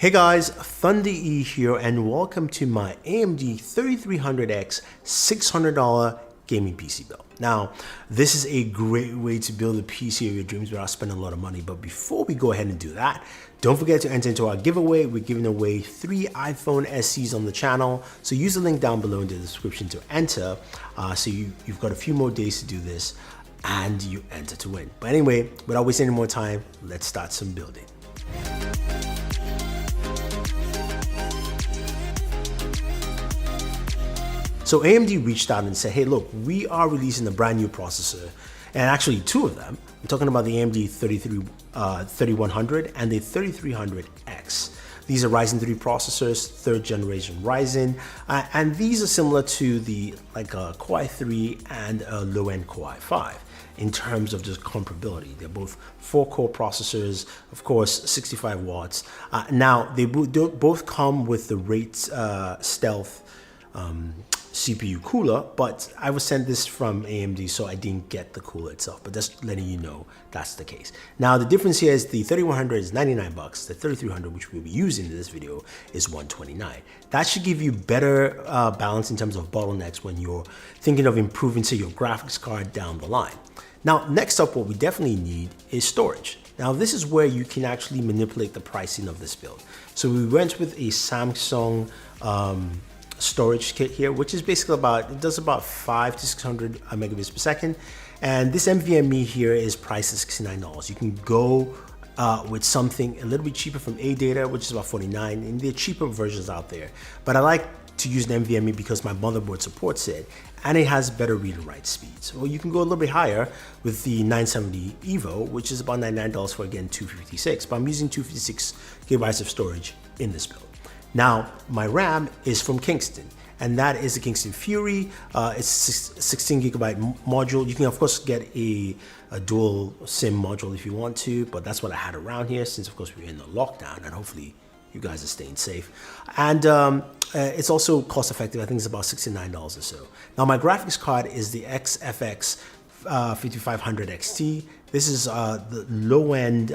Hey guys, Thunder E here and welcome to my AMD 3300X $600 gaming PC build. Now, this is a great way to build a PC of your dreams without spending a lot of money. But before we go ahead and do that, don't forget to enter into our giveaway. We're giving away 3 iPhone SEs on the channel. So use the link down below in the description to enter. So you've got a few more days to do this and you enter to win. But anyway, without wasting any more time, let's start some building. So AMD reached out and said, hey, look, we are releasing a brand new processor, and actually 2 of them. I'm talking about the AMD 3100 and the 3300X. These are Ryzen 3 processors, 3rd generation Ryzen, and these are similar to the Core i3 and a low-end Core i5 in terms of just comparability. They're both 4-core processors, of course, 65 watts. Now, they both come with the Rate Stealth CPU cooler, but I was sent this from AMD, so I didn't get the cooler itself, but just letting you know that's the case. Now, the difference here is the 3100 is 99 bucks, the 3300, which we'll be using in this video, is 129. That should give you better balance in terms of bottlenecks when you're thinking of improving, say, your graphics card down the line. Now, next up, what we definitely need is storage. Now, this is where you can actually manipulate the pricing of this build. So we went with a Samsung storage kit here, which is basically it does about 500 to 600 megabits per second. And this NVMe here is priced at $69. You can go with something a little bit cheaper from AData, which is about $49, and there are cheaper versions out there. But I like to use an NVMe because my motherboard supports it, and it has better read and write speeds. So you can go a little bit higher with the 970 EVO, which is about $99 for, again, 256, but I'm using 256 gigabytes of storage in this build. Now, my RAM is from Kingston, and that is the Kingston Fury. It's a 16 gigabyte module. You can, of course, get a dual SIM module if you want to, but that's what I had around here since, of course, we're in the lockdown, and hopefully you guys are staying safe. And it's also cost effective. I think it's about $69 or so. Now, my graphics card is the XFX 5500 XT. This is the low-end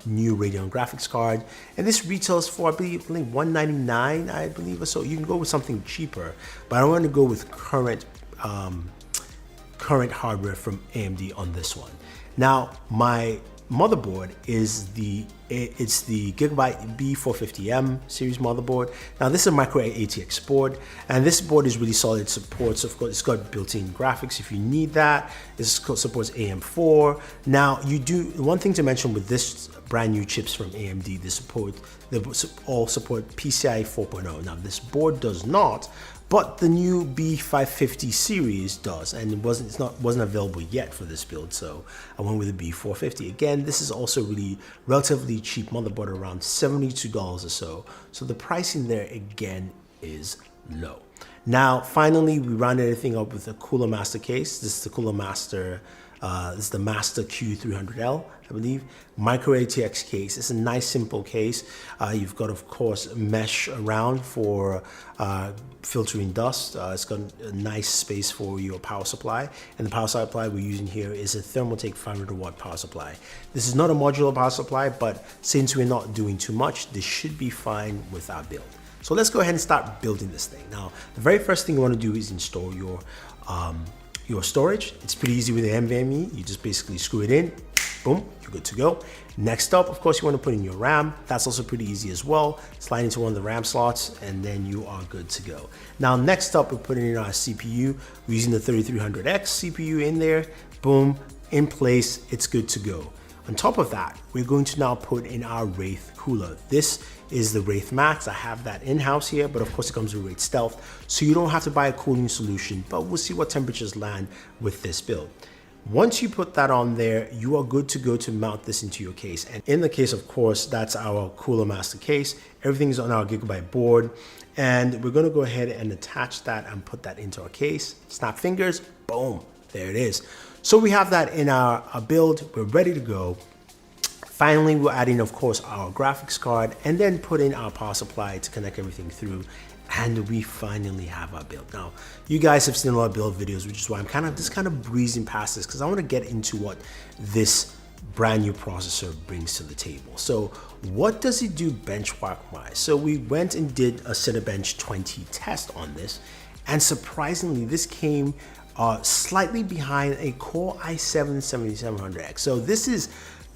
new Radeon graphics card, and this retails for I believe $199, I believe, or so. You can go with something cheaper, but I want to go with current hardware from AMD on this one. Now, my motherboard is the Gigabyte B450M series motherboard. Now, this is a micro ATX board, and this board is really solid. It supports, of course, it's got built-in graphics if you need that. It supports AM4. Now, one thing to mention with this brand new chips from AMD, they all support PCIe 4.0. Now, this board does not, but the new B550 series does, and it wasn't available yet for this build, so I went with the B450. Again, this is also really relatively cheap motherboard, around $72 or so. So the pricing there again is low. Now, finally, we rounded everything up with a Cooler Master case. This is the Cooler Master. This is the Master Q300L, I believe. Micro ATX case. It's a nice, simple case. You've got, of course, mesh around for filtering dust. It's got a nice space for your power supply. And the power supply we're using here is a Thermaltake 500-watt power supply. This is not a modular power supply, but since we're not doing too much, this should be fine with our build. So let's go ahead and start building this thing. Now, the very first thing you want to do is install your storage. It's pretty easy with the NVMe. You just basically screw it in, boom, you're good to go. Next up, of course, you want to put in your RAM. That's also pretty easy as well. Slide into one of the RAM slots, and then you are good to go. Now, next up, we're putting in our CPU. We're using the 3300X CPU in there. Boom, in place, it's good to go. On top of that, we're going to now put in our Wraith cooler. This is the Wraith Max. I have that in-house here, but of course it comes with Wraith Stealth, so you don't have to buy a cooling solution, but we'll see what temperatures land with this build. Once you put that on there, you are good to go to mount this into your case. And in the case, of course, that's our Cooler Master case. Everything's on our Gigabyte board, and we're gonna go ahead and attach that and put that into our case. Snap fingers, boom, there it is. So we have that in our build, we're ready to go. Finally, we're adding, of course, our graphics card and then put in our power supply to connect everything through. And we finally have our build. Now, you guys have seen a lot of build videos, which is why I'm kind of breezing past this because I want to get into what this brand new processor brings to the table. So what does it do benchmark-wise? So we went and did a Cinebench 20 test on this, and surprisingly, this came slightly behind a Core i7-7700X. So this is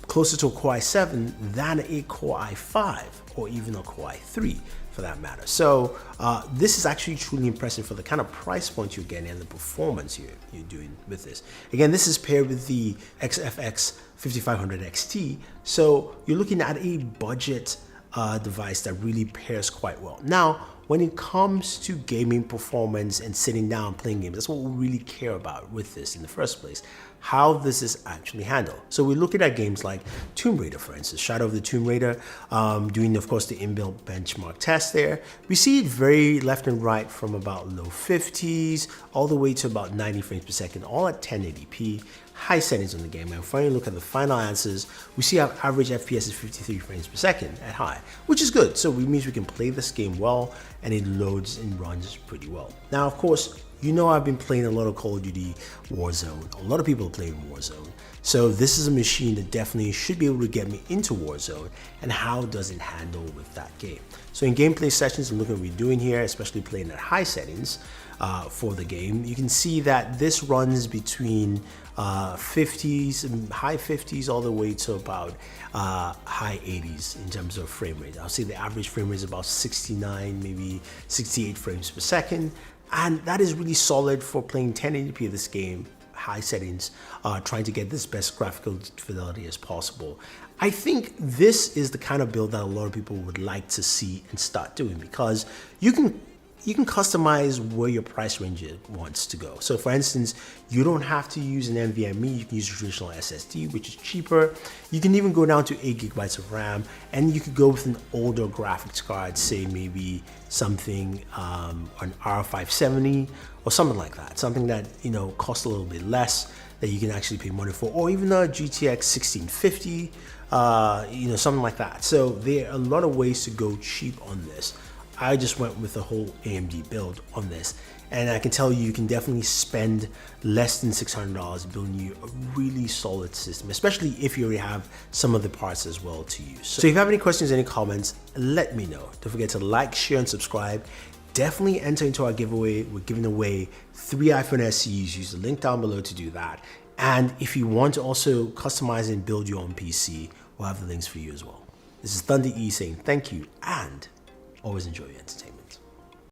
closer to a Core i7 than a Core i5 or even a Core i3 for that matter. So this is actually truly impressive for the kind of price point you're getting and the performance you're doing with this. Again, this is paired with the XFX 5500 XT. So you're looking at a budget device that really pairs quite well. Now, when it comes to gaming performance and sitting down playing games, that's what we really care about with this in the first place, how this is actually handled. So we're looking at games like Tomb Raider, for instance, Shadow of the Tomb Raider, doing, of course, the inbuilt benchmark test there. We see it very left and right from about low 50s all the way to about 90 frames per second, all at 1080p. High settings on the game, and finally look at the final answers, we see our average FPS is 53 frames per second at high, which is good. So it means we can play this game well, and it loads and runs pretty well. Now, of course, you know I've been playing a lot of Call of Duty Warzone. A lot of people are playing Warzone. So this is a machine that definitely should be able to get me into Warzone, and how does it handle with that game? So in gameplay sessions, and look at what we're doing here, especially playing at high settings for the game, you can see that this runs between 50s and high 50s all the way to about high 80s in terms of frame rate. I'll say the average frame rate is about 69, maybe 68 frames per second. And that is really solid for playing 1080p of this game, high settings, trying to get this best graphical fidelity as possible. I think this is the kind of build that a lot of people would like to see and start doing, because you can customize where your price range wants to go. So for instance, you don't have to use an NVMe, you can use a traditional SSD, which is cheaper. You can even go down to 8 gigabytes of RAM, and you could go with an older graphics card, say maybe something, an R570 or something like that. Something that, you know, costs a little bit less, that you can actually pay money for, or even a GTX 1650, you know, something like that. So there are a lot of ways to go cheap on this. I just went with a whole AMD build on this, and I can tell you can definitely spend less than $600 building you a really solid system, especially if you already have some of the parts as well to use. So if you have any questions, any comments, let me know. Don't forget to like, share, and subscribe. Definitely enter into our giveaway. We're giving away 3 iPhone SEs. Use the link down below to do that. And if you want to also customize and build your own PC, we'll have the links for you as well. This is Thunder E saying thank you, and always enjoy your entertainment.